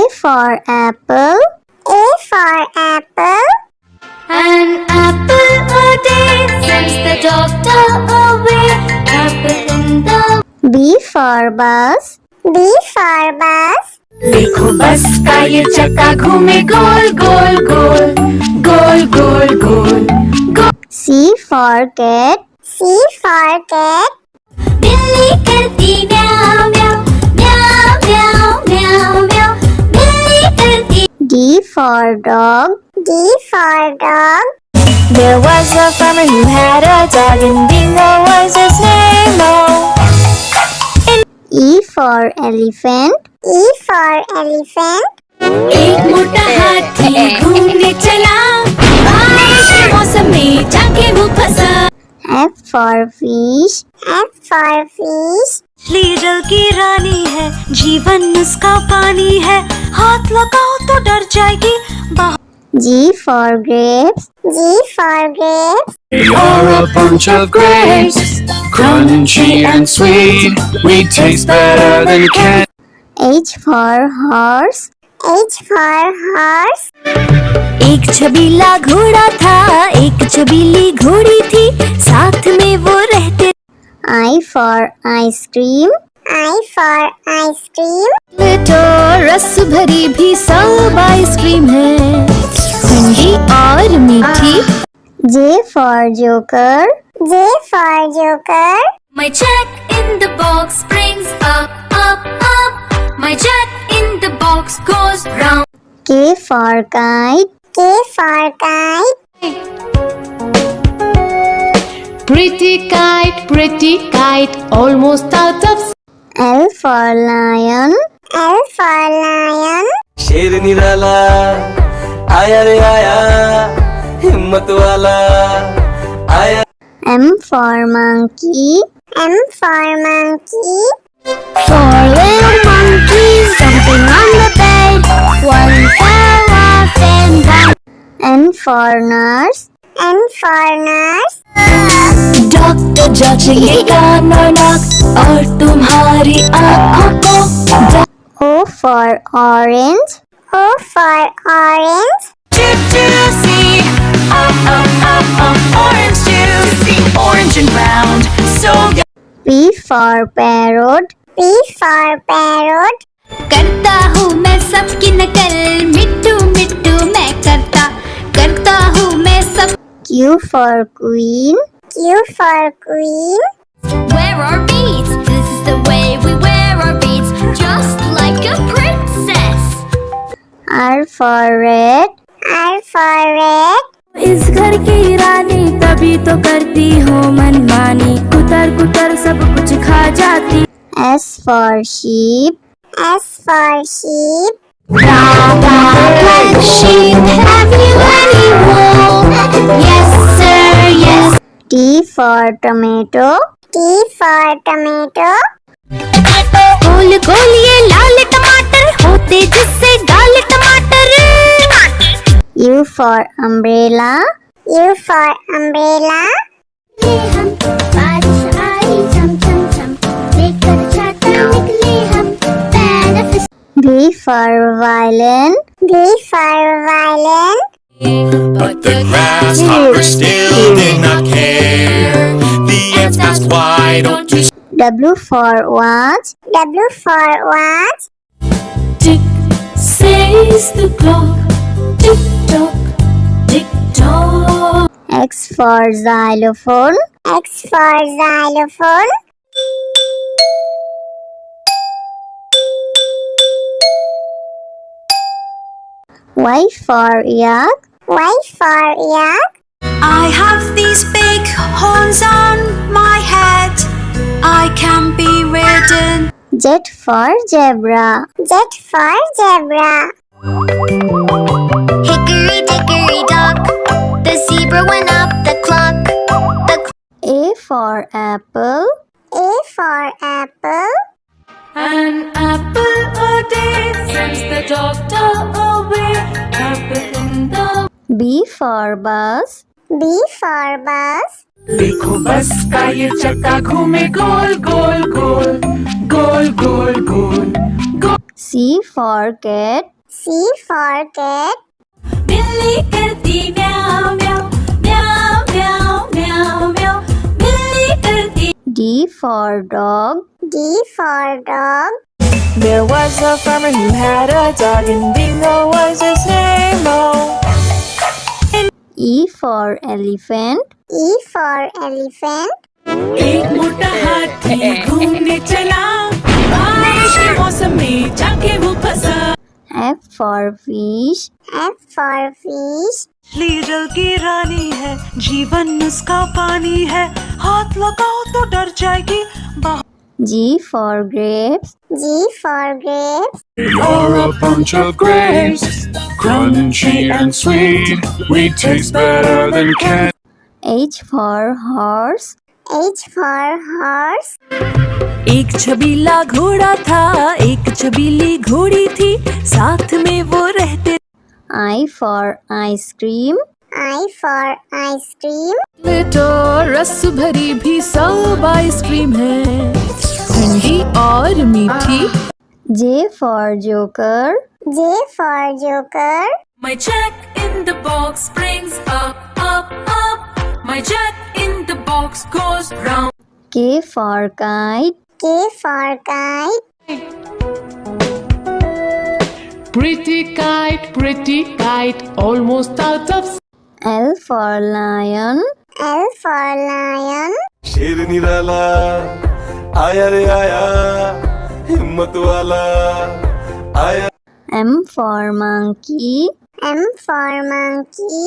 for apple. A for apple. An apple a day sends the doctor away. Apple in the B for bus. B for bus. देखो बस का ये चक्का घूमे गोल गोल गोल गोल गोल गोल गोल। C for cat. C for cat. बिल्ली करती म्याऊ म्याऊ म्याऊ म्याऊ म्याऊ म्याऊ। बिल्ली करती। D for dog. D for dog. There was a farmer who had a dog and Bingo was his name. E for elephant. E for elephant. एक मोटा हाथी घूमने चला, बारिश के मौसम में जाके वो फंसा। F for fish. F for fish. मछली जल की रानी है, जीवन उसका पानी है, हाथ लगाओ तो डर जाएगी। G for grapes. G for grapes. We are a bunch of grapes, crunchy and sweet. We taste better than candy. H for horse. H for horse. एक छबीला घोड़ा था, एक छबीली घोड़ी थी, साथ में वो रहते। I for ice cream. I for ice cream. तो रस भरी भी सब आइसक्रीम है, ठंडी और मीठी। J for joker. J for joker. My jack in the box brings up up up. My jack in the box goes round. K for kite. K for kite. Pretty kite, almost out of. L for lion. L for lion. शेर निराला आया रे आया, हिम्मत वाला आया। M for monkey. M for monkey. Four little monkeys jumping on the bed. One fell off and down. N for nurse. N for nurse. Doctor जांचेंगे कान और नाक और तुम्हारी आँखों को। O for orange. O for orange. Juicy, orange juicy, orange and round, so good. P for parrot. P for parrot. करता हूँ मैं सबकी नकल, मिट्टू मिट्टू मैं करता हूँ मैं सब। Q for queen. Q for queen. Wear our beads, this is the way we wear our beads, just like a princess. R for red. R for red. इस घर की रानी तभी तो करती हो मनमानी, कुतर कुतर सब कुछ खा जाती। S for sheep. S for sheep. Black sheep, have you any wool? Yes sir, yes. T for tomato. T for tomato. गोल गोल ये लाल टमाटर होते जिससे गाल टमाटर। U for umbrella. U for umbrella. हम बारिश आई झम झम झम, लेकर छाता निकले हम पैर। V for violin. V for violin. But the grasshoppers still did not care. The ants asked, why don't you W for watch. W for watch. Tick says the clock, tick tock, tick tock. X for xylophone. X for xylophone. Y for yak. Y for yak. I have these big horns on my head, I can be ridden. Z for zebra. Z for zebra. Hickory dickory dock, the zebra went up the clock. A for apple. A for apple. An apple a day sends the doctor away. Apple in the B for bus. B for bus. देखो बस का ये चक्का घूमे गोल गोल गोल गोल गोल गोल गोल। C for cat. C for cat. बिल्ली करती म्याऊ म्याऊ म्याऊ म्याऊ म्याऊ म्याऊ बिल्ली करती D for dog. D for dog. There was a farmer who had a dog, and Bingo was his name. Oh, E for elephant. E for elephant. एक मोटा हाथी घूमने चला बारिश के मौसम में जाके वो फंसा F for fish. F for fish. मछली जल की रानी है, जीवन उसका पानी है, हाथ लगाओ तो डर जाएगी। G for grapes. G for grapes. You're a bunch of grapes, crunchy and sweet. We taste better than candy. H for horse. H for horse. एक छबीला घोड़ा था, एक छबीली घोड़ी थी, साथ में वो रहते। I for ice cream. I for ice cream. तो रस भरी भी सब आइसक्रीम है, ठंडी और मीठी। J for joker. J for joker. My jack in the box brings up up up My jack in the box goes round K for kite. K for kite. pretty kite, almost out of L for lion. L for lion. शेर निराला आया रे आया हिम्मत वाला आया M for monkey. M for monkey.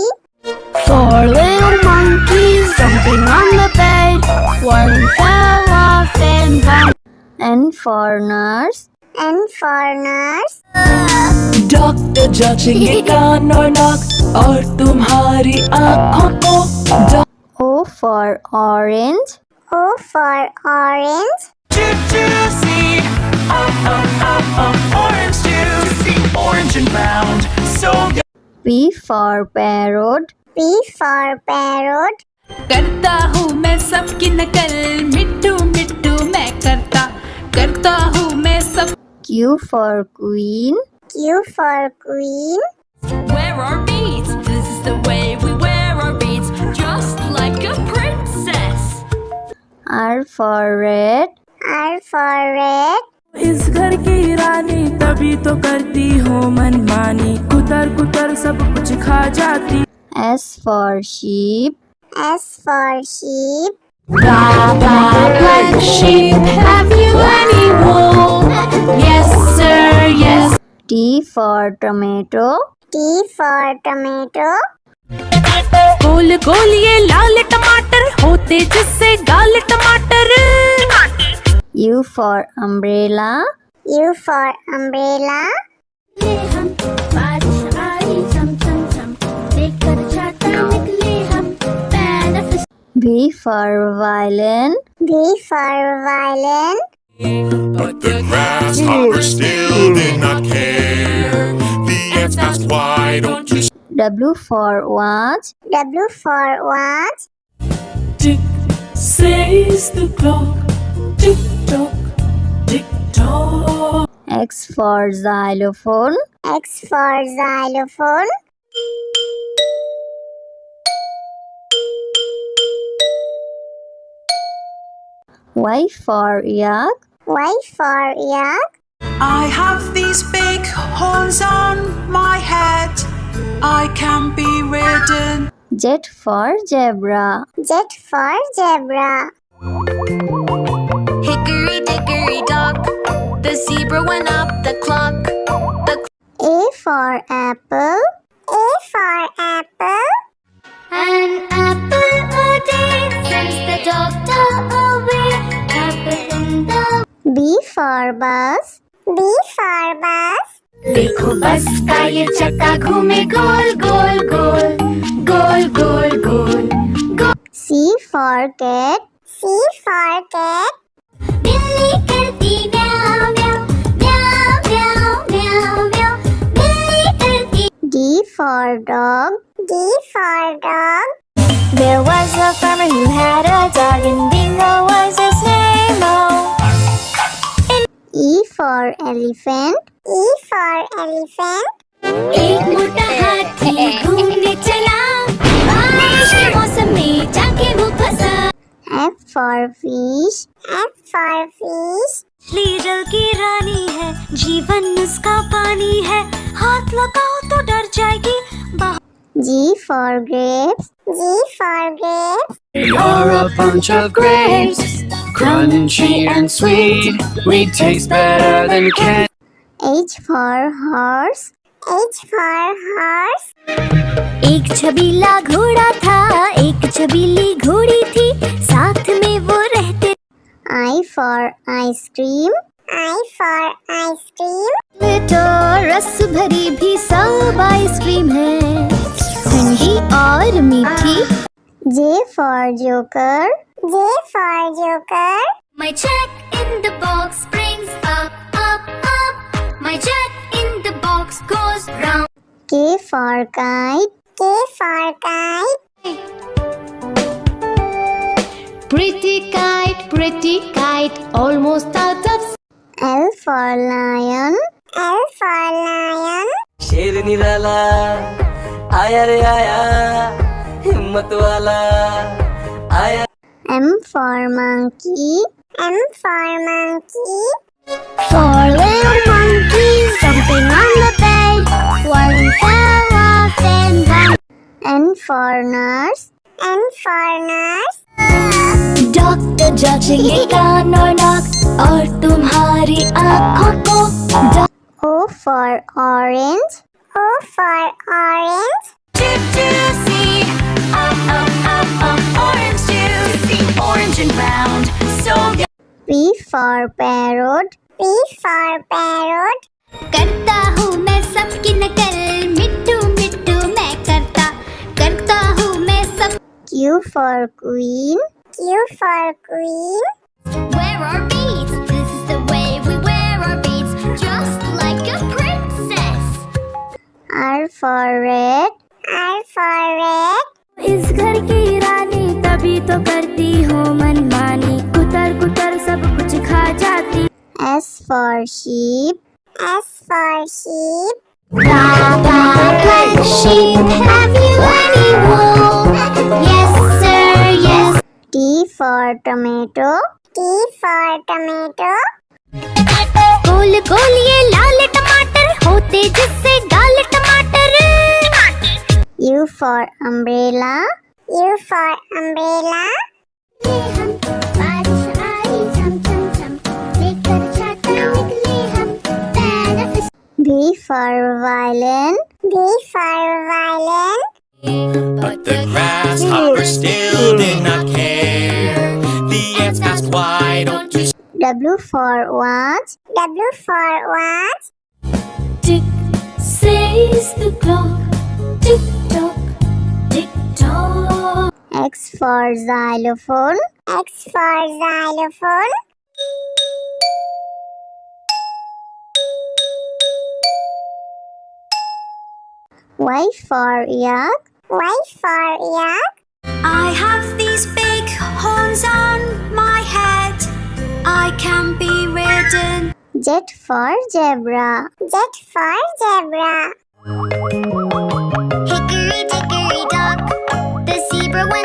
Four little monkeys jumping on the bed. One fell off and bumped. N for nurse. N for nurse. Doctor जांचेंगे कान और नाक और तुम्हारी आँखों को। O for orange. O for orange. Juicy orange juicy orange and round so good P for parrot. P for parrot. करता हूँ मैं सबकी नकल, मिट्टू मिट्टू मैं करता हूँ मैं सब। Q for queen. Q for queen. Wear our beads. This is the way we wear our beads, just like a princess. R for red. R for red. इस घर की रानी तभी तो करती हो मनमानी, कुतर कुतर सब कुछ खा जाती। S for sheep. S for sheep. Black sheep, have you any wool? Yes, sir, yes. T for tomato. T for tomato. गोल गोल ये लाल टमाटर होते जिससे गाल टमाटर। U for umbrella. U for umbrella. हम बारिश आई चम चम चम लेकर छाता निकले हम benefit V for violin. V for violin. But the grasshopper still did not care. The ants asked, why don't you W for watch. W for watch. Tick says the clock, tick tock, tick tock. X for xylophone. X for xylophone. Y for yak. Y for yak. I have these big horns on my head I can be ridden Z for zebra. Z for zebra. Hickory dickory dock, the zebra went up the clock. A for apple. A for apple. An apple a day sends the doctor away. Apple in the B for bus. B for bus. देखो बस का ये चक्का घूमे गोल गोल गोल गोल गोल गोल गोल। C for cat. C for cat. बिल्ली करती म्याऊ म्याऊ म्याऊ म्याऊ म्याऊ म्याऊ बिल्ली करती। D for dog. D for dog. There was a farmer who had a dog, and Bingo was his name. Oh. E for elephant. E for elephant. एक मोटा हाथी घूमने चला, बारिश के मौसम में जाके वो फंसा। F for fish. F for fish. मछली जल की रानी है, जीवन उसका पानी है, हाथ लगाओ तो डर जाएगी। G for grapes. G for grapes. You're a bunch of grapes, crunchy and sweet. We taste better than candy. H for horse. H for horse. एक छबीला घोड़ा था, एक छबीली घोड़ी थी, साथ में वो रहते। I for ice cream. I for ice cream. तो रस भरी भी सब आइसक्रीम है, ठंडी और मीठी। J for joker. J for joker. My jack in the box brings up, up, up. My jack in the box goes round. K for kite. K for kite. Pretty kite, almost out of. L for lion. L for lion. शेर निराला आया रे आया, हिम्मत वाला आया। M for monkey. M for monkey. Four little monkeys jumping on the bed. One fell off and one. N for nurse. N for nurse. Doctor जांचेंगे कान और नाक और तुम्हारी आँखों को। O for orange. O for orange. Juicy, orange juicy, orange and round, so good. P for parrot. P for parrot. करता हूँ मैं सबकी नकल, मिट्टू मिट्टू मैं करता हूँ मैं सब। Q for queen. Q for queen. Wear our beads, this is the way we wear our beads, just like a princess. R for red. R for red. इस घर की रानी तभी तो करती हूँ मनमानी, कुतर कुतर सब कुछ खा जाती। S for sheep. S for sheep. Black sheep, have you any wool? Yes sir, yes. T for tomato. T for tomato. गोल गोल ये लाल टमाटर होते जिससे गाल टमाटर। U for umbrella. U for umbrella. बारिश आई झम झम झम, लेकर छाता निकले हम, पैर V for violin. V for violin. But the grasshopper still did not care. The ants asked, why don't you W for watch. W for watch. Tick says the clock, tick tock, tick tock. X for xylophone. X for xylophone. Y for yak. Y for yak. I have these big horns on my head, I can be ridden. Z for zebra. Z for zebra. Hickory dickory dock, the zebra went